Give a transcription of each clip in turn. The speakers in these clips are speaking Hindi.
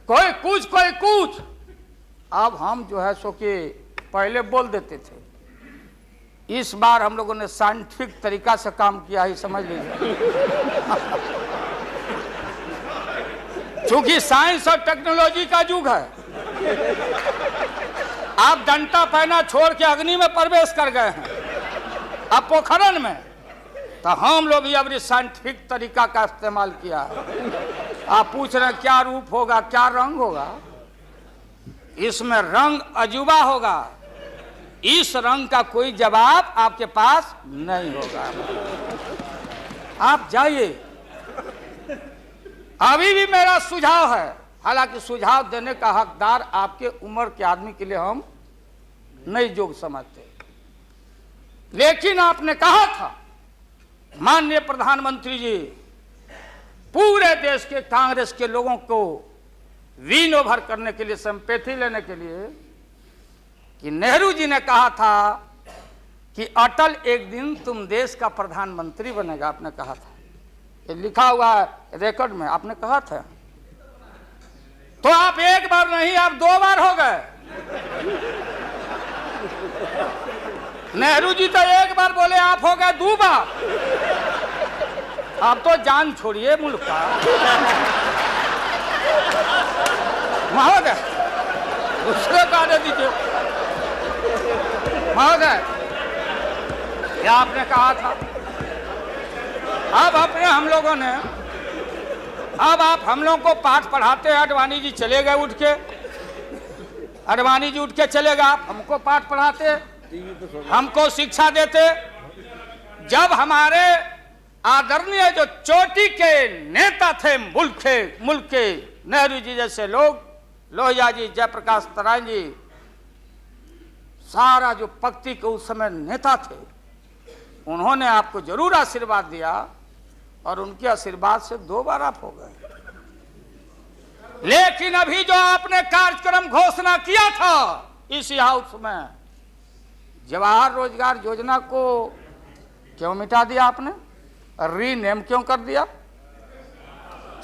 कोई कुछ। अब हम जो है सो कि पहले बोल देते थे, इस बार हम लोगों ने साइंटिफिक तरीका से काम किया ही, समझ लीजिए। क्योंकि साइंस और टेक्नोलॉजी का युग है। आप डंटा पहना छोड़ के अग्नि में प्रवेश कर गए हैं, अब पोखरण में, तो हम लोग भी अब साइंटिफिक तरीका का इस्तेमाल किया है। आप पूछ रहे हैं क्या रूप होगा, क्या रंग होगा? इसमें रंग अजूबा होगा, इस रंग का कोई जवाब आपके पास नहीं होगा। आप जाइए। अभी भी मेरा सुझाव है, हालांकि सुझाव देने का हकदार आपके उम्र के आदमी के लिए हम नहीं योग्य समझते, लेकिन आपने कहा था माननीय प्रधानमंत्री जी, पूरे देश के कांग्रेस के लोगों को विन ओवर करने के लिए, संपैथी लेने के लिए, कि नेहरू जी ने कहा था कि अटल एक दिन तुम देश का प्रधानमंत्री बनेगा। आपने कहा था, ये लिखा हुआ है रिकॉर्ड में, आपने कहा था। तो आप एक बार नहीं, आप 2 बार हो गए। नेहरू जी तो एक बार बोले, आप हो गए 2 बार। आप तो जान छोड़िए मुल्क का। महोदय, दूसरे को आने दीजिए। महोदय, क्या आपने कहा था? अब अपने हम लोगों ने, अब आप हम लोगों को पाठ पढ़ाते हैं। अडवाणी जी चले गए उठ के, अडवाणी जी उठ के चले गए, आप हमको पाठ पढ़ाते, हमको शिक्षा देते। जब हमारे आदरणीय जो चोटी के नेता थे मुल्क के, नेहरू जी जैसे लोग, लोहिया जी, जयप्रकाश नारायण जी, सारा जो पक्ति के उस समय नेता थे, उन्होंने आपको जरूर आशीर्वाद दिया, और उनके आशीर्वाद से 2 बार आप हो गए। लेकिन अभी जो आपने कार्यक्रम घोषणा किया था इसी हाउस में, जवाहर रोजगार योजना को क्यों मिटा दिया आपने? रीनेम क्यों कर दिया?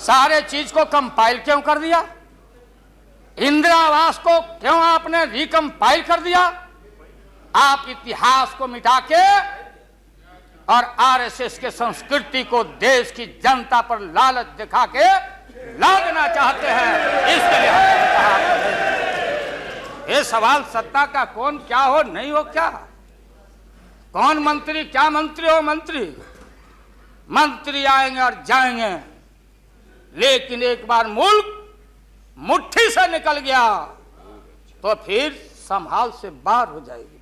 सारे चीज को कंपाइल क्यों कर दिया? इंदिरा आवास को क्यों आपने रिकंपाइल कर दिया? आप इतिहास को मिटा के और आरएसएस के संस्कृति को देश की जनता पर लालच दिखा के लादना चाहते हैं। इसके लिए हमने कहा, ये सवाल सत्ता का कौन क्या हो नहीं हो, क्या कौन मंत्री, क्या मंत्री हो, मंत्री आएंगे और जाएंगे, लेकिन एक बार मुल्क मुट्ठी से निकल गया तो फिर संभाल से बाहर हो जाएगी।